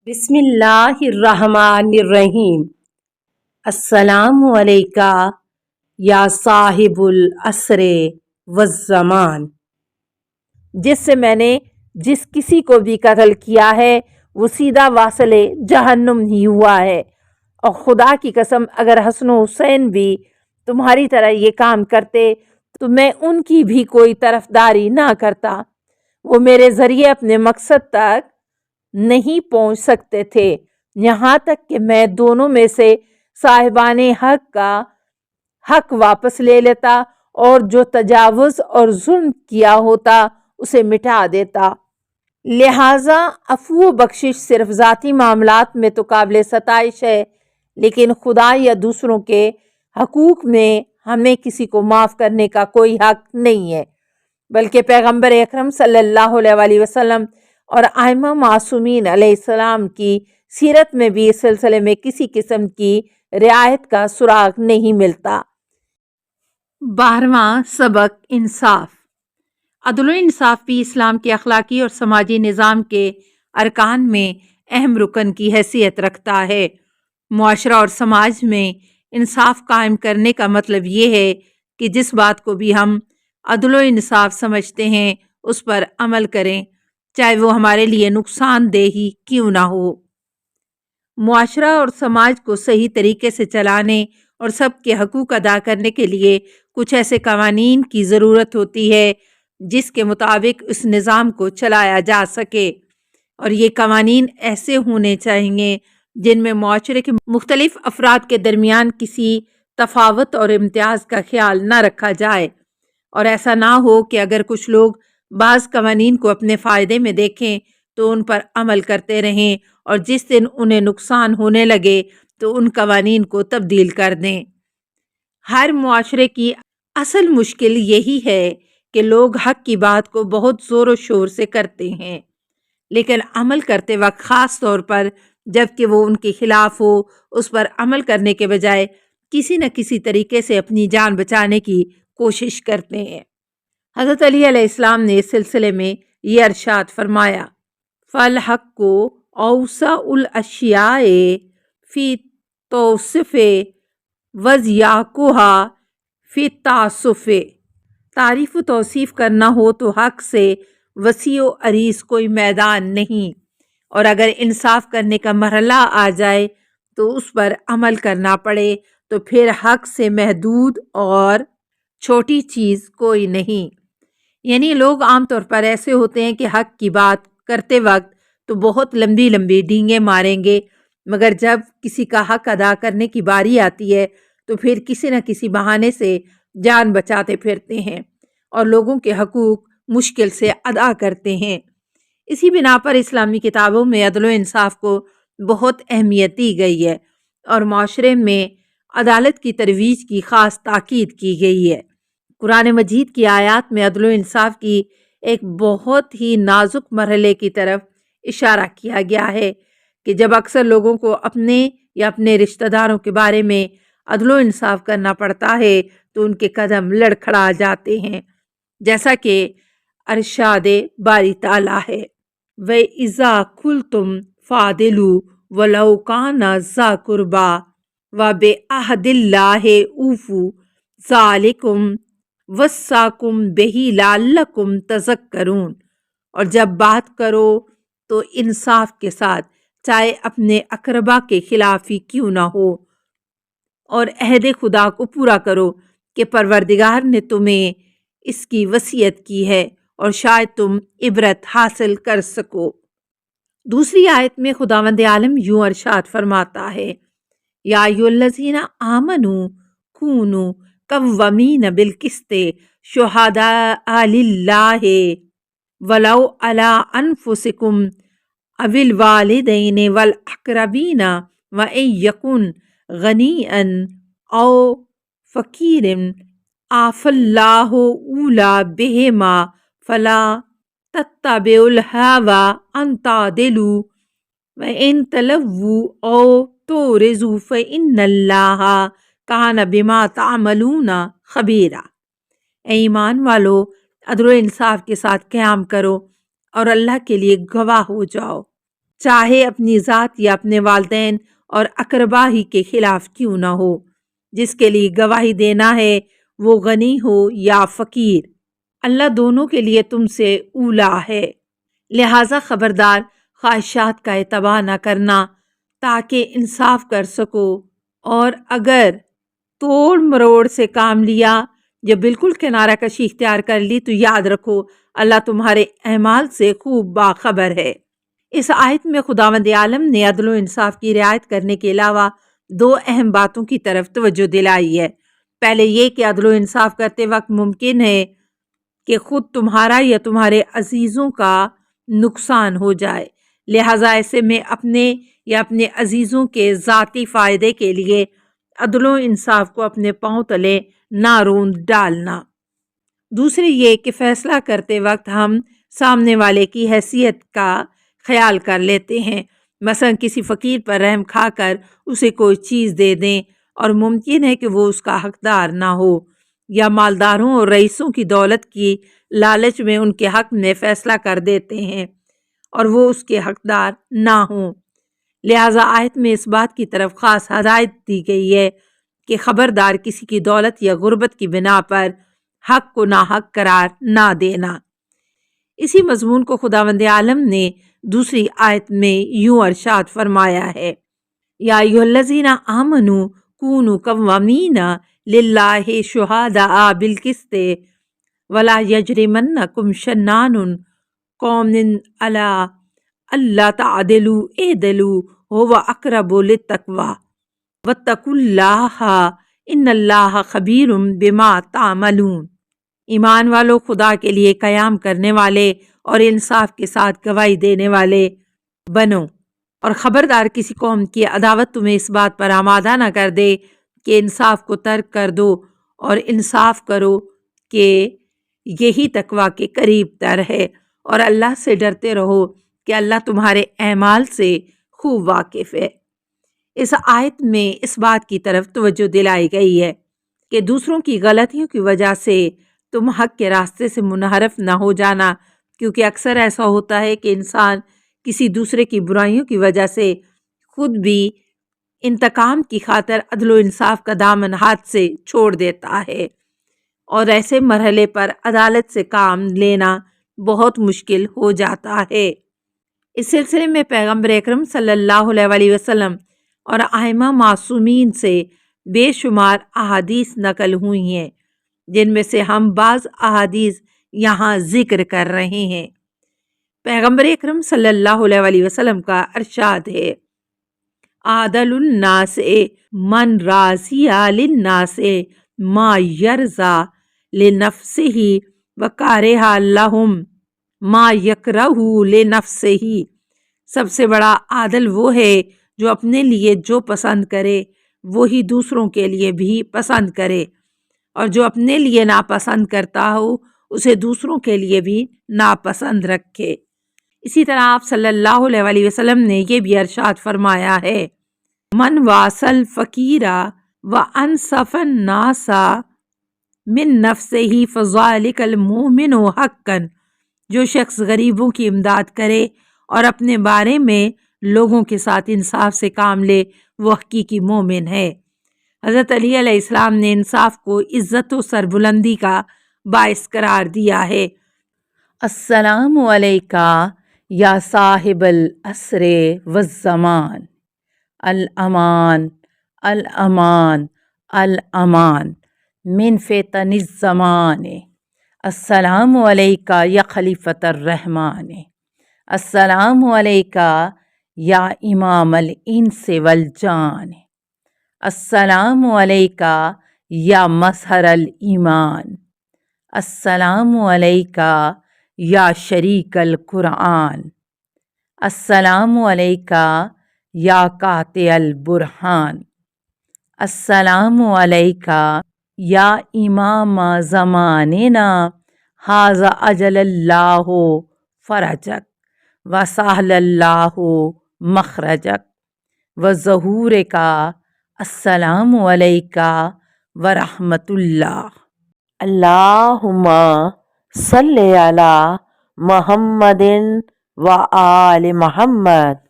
بسم اللہ الرحمن الرحیم۔ السلام علیکہ یا صاحب العصر والزمان۔ جس سے میں نے جس کسی کو بھی قتل کیا ہے وہ سیدھا واصل جہنم ہی ہوا ہے، اور خدا کی قسم اگر حسن و حسین بھی تمہاری طرح یہ کام کرتے تو میں ان کی بھی کوئی طرفداری نہ کرتا۔ وہ میرے ذریعے اپنے مقصد تک نہیں پہنچ سکتے تھے، یہاں تک کہ میں دونوں میں سے صاحبان حق کا حق واپس لے لیتا اور جو تجاوز اور ظلم کیا ہوتا اسے مٹا دیتا۔ لہٰذا عفو و بخشش صرف ذاتی معاملات میں تو قابل ستائش ہے، لیکن خدا یا دوسروں کے حقوق میں ہمیں کسی کو معاف کرنے کا کوئی حق نہیں ہے، بلکہ پیغمبر اکرم صلی اللہ علیہ وآلہ وسلم اور ائمہ معصومین علیہ السلام کی سیرت میں بھی اس سلسلے میں کسی قسم کی رعایت کا سراغ نہیں ملتا۔ 12واں سبق انصاف۔ عدل و انصاف بھی اسلام کے اخلاقی اور سماجی نظام کے ارکان میں اہم رکن کی حیثیت رکھتا ہے۔ معاشرہ اور سماج میں انصاف قائم کرنے کا مطلب یہ ہے کہ جس بات کو بھی ہم عدل و انصاف سمجھتے ہیں اس پر عمل کریں، چاہے وہ ہمارے لیے نقصان دہ ہی کیوں نہ ہو۔ معاشرہ اور سماج کو صحیح طریقے سے چلانے اور سب کے حقوق ادا کرنے کے لیے کچھ ایسے قوانین کی ضرورت ہوتی ہے جس کے مطابق اس نظام کو چلایا جا سکے، اور یہ قوانین ایسے ہونے چاہیے جن میں معاشرے کے مختلف افراد کے درمیان کسی تفاوت اور امتیاز کا خیال نہ رکھا جائے، اور ایسا نہ ہو کہ اگر کچھ لوگ بعض قوانین کو اپنے فائدے میں دیکھیں تو ان پر عمل کرتے رہیں، اور جس دن انہیں نقصان ہونے لگے تو ان قوانین کو تبدیل کر دیں۔ ہر معاشرے کی اصل مشکل یہی ہے کہ لوگ حق کی بات کو بہت زور و شور سے کرتے ہیں، لیکن عمل کرتے وقت خاص طور پر جب کہ وہ ان کے خلاف ہو اس پر عمل کرنے کے بجائے کسی نہ کسی طریقے سے اپنی جان بچانے کی کوشش کرتے ہیں۔ حضرت علی علیہ السلام نے اس سلسلے میں یہ ارشاد فرمایا، فَالْحَقُّ أَوْسَعُ الْأَشْيَاءِ فِي تَوْصِفِ وَضْيَقُهَا فِي التَّعَسُّفِ۔ تعریف و توصیف کرنا ہو تو حق سے وسیع و عریض کوئی میدان نہیں، اور اگر انصاف کرنے کا مرحلہ آ جائے تو اس پر عمل کرنا پڑے تو پھر حق سے محدود اور چھوٹی چیز کوئی نہیں۔ یعنی لوگ عام طور پر ایسے ہوتے ہیں کہ حق کی بات کرتے وقت تو بہت لمبی لمبی ڈینگیں ماریں گے، مگر جب کسی کا حق ادا کرنے کی باری آتی ہے تو پھر کسی نہ کسی بہانے سے جان بچاتے پھرتے ہیں اور لوگوں کے حقوق مشکل سے ادا کرتے ہیں۔ اسی بنا پر اسلامی کتابوں میں عدل و انصاف کو بہت اہمیت دی گئی ہے اور معاشرے میں عدالت کی ترویج کی خاص تاکید کی گئی ہے۔ قرآن مجید کی آیات میں عدل و انصاف کی ایک بہت ہی نازک مرحلے کی طرف اشارہ کیا گیا ہے کہ جب اکثر لوگوں کو اپنے یا اپنے رشتہ داروں کے بارے میں عدل و انصاف کرنا پڑتا ہے تو ان کے قدم لڑکھڑا جاتے ہیں، جیسا کہ ارشاد باری تعالیٰ ہے، وَإِذَا قُلْتُمْ فَعْدِلُوا وَلَوْ كَانَ ذَا قُرْبَىٰ وَبِعَهْدِ اللَّهِ أَوْفُوا ذَٰلِكُمْ وَصَّاكُمْ بِهِ لَعَلَّكُمْ تَذَكَّرُونَ۔ اور جب بات کرو تو انصاف کے ساتھ، چاہے اپنے اقربا کے خلاف ہی کیوں نہ ہو، اور عہد خدا کو پورا کرو کہ پروردگار نے تمہیں اس کی وصیت کی ہے اور شاید تم عبرت حاصل کر سکو۔ دوسری آیت میں خداوند عالم یوں ارشاد فرماتا ہے، یا ایھا الذین آمنوا کونوا قوامین بالقسط شہداء للہ ولو علی انفسکم او الوالدین والاقربین وان یکن غنیا او فقیرا فاللہ اولی بہما فلا تتبعوا الہوی ان تعدلوا وان تلووا او تعرضوا فان اللہ کان بما تعملون خبیرا۔ اے ایمان والو، عدل و انصاف کے ساتھ قیام کرو اور اللہ کے لیے گواہ ہو جاؤ۔ چاہے اپنی ذات یا اپنے والدین اور اقربا ہی کے خلاف کیوں نہ ہو۔ جس کے لیے گواہی دینا ہے وہ غنی ہو یا فقیر، اللہ دونوں کے لیے تم سے اولا ہے۔ لہٰذا خبردار، خواہشات کا اتباع نہ کرنا تاکہ انصاف کر سکو، اور اگر توڑ مروڑ سے کام لیا یا بالکل کنارہ کشی اختیار کر لی تو یاد رکھو اللہ تمہارے اعمال سے خوب باخبر ہے۔ اس آیت میں خداوند عالم نے عدل و انصاف کی رعایت کرنے کے علاوہ دو اہم باتوں کی طرف توجہ دلائی ہے۔ پہلے یہ کہ عدل و انصاف کرتے وقت ممکن ہے کہ خود تمہارا یا تمہارے عزیزوں کا نقصان ہو جائے، لہٰذا ایسے میں اپنے یا اپنے عزیزوں کے ذاتی فائدے کے لیے عدل و انصاف کو اپنے پاؤں تلے نہ روند ڈالنا۔ دوسری یہ کہ فیصلہ کرتے وقت ہم سامنے والے کی حیثیت کا خیال کر لیتے ہیں، مثلا کسی فقیر پر رحم کھا کر اسے کوئی چیز دے دیں اور ممکن ہے کہ وہ اس کا حقدار نہ ہو، یا مالداروں اور رئیسوں کی دولت کی لالچ میں ان کے حق میں فیصلہ کر دیتے ہیں اور وہ اس کے حقدار نہ ہوں۔ لہٰذا آیت میں اس بات کی طرف خاص ہدایت دی گئی ہے کہ خبردار کسی کی دولت یا غربت کی بنا پر حق کو ناحق قرار نہ دینا۔ اسی مضمون کو خداوند عالم نے دوسری آیت میں یوں ارشاد فرمایا ہے، یا ایھا الذین آمنوا کونوا قوامین للہ شہداء بالقسط ولا یجرمنکم شنآن قوم علی الا تعدلوا اعدلوا ھو اقرب للتقوی واتقوا اللہ ان اللہ خبیر بما تعملون۔ ایمان والو، خدا کے لیے قیام کرنے والے اور انصاف کے ساتھ گواہی دینے والے بنو، اور خبردار کسی قوم کی عداوت تمہیں اس بات پر آمادہ نہ کر دے کہ انصاف کو ترک کر دو، اور انصاف کرو کہ یہی تقوی کے قریب تر ہے، اور اللہ سے ڈرتے رہو کہ اللہ تمہارے اعمال سے خوب واقف ہے۔ اس آیت میں اس بات کی طرف توجہ دلائی گئی ہے کہ دوسروں کی غلطیوں کی وجہ سے تم حق کے راستے سے منحرف نہ ہو جانا، کیونکہ اکثر ایسا ہوتا ہے کہ انسان کسی دوسرے کی برائیوں کی وجہ سے خود بھی انتقام کی خاطر عدل و انصاف کا دامن ہاتھ سے چھوڑ دیتا ہے، اور ایسے مرحلے پر عدالت سے کام لینا بہت مشکل ہو جاتا ہے۔ اس سلسلے میں پیغمبر اکرم صلی اللہ علیہ وسلم اور ائمہ معصومین سے بے شمار احادیث نقل ہوئی ہیں، جن میں سے ہم بعض احادیث یہاں ذکر کر رہے ہیں۔ پیغمبر اکرم صلی اللہ علیہ وسلم کا ارشاد ہے، عادل الناس من راضی للناس ما یرضی لنفسہ وکارہ لہم ما یکرہ لنفسہ۔ سب سے بڑا عادل وہ ہے جو اپنے لیے جو پسند کرے وہی دوسروں کے لیے بھی پسند کرے، اور جو اپنے لیے ناپسند کرتا ہو اسے دوسروں کے لیے بھی ناپسند رکھے۔ اسی طرح آپ صلی اللہ علیہ وسلم نے یہ بھی ارشاد فرمایا ہے، من واصل فقیرا وانصف الناس من نفسہ فذلک المؤمن حقا۔ جو شخص غریبوں کی امداد کرے اور اپنے بارے میں لوگوں کے ساتھ انصاف سے کام لے وہ حقیقی مومن ہے۔ حضرت علی علیہ السلام نے انصاف کو عزت و سربلندی کا باعث قرار دیا ہے۔ السلام علیکہ یا صاحب العصر والزمان، الامان الامان الامان من فتن الزمان۔ السلام علیکہ یا خلیفۃ الرحمن، السلام علیکہ یا امام الانس والجان، السلام علیکہ یا مظہر الایمان، السلام علیکہ یا شریک القرآن، السلام علیکہ یا قاطع البرہان، السلام علیکہ یا امام زماننا ھذا اجل اللہ فرجک وسہل اللہ مخرجک وظہورک۔ السلام علیکہ ورحمۃ اللہ۔ اللہم صلی علی محمد و آل محمد۔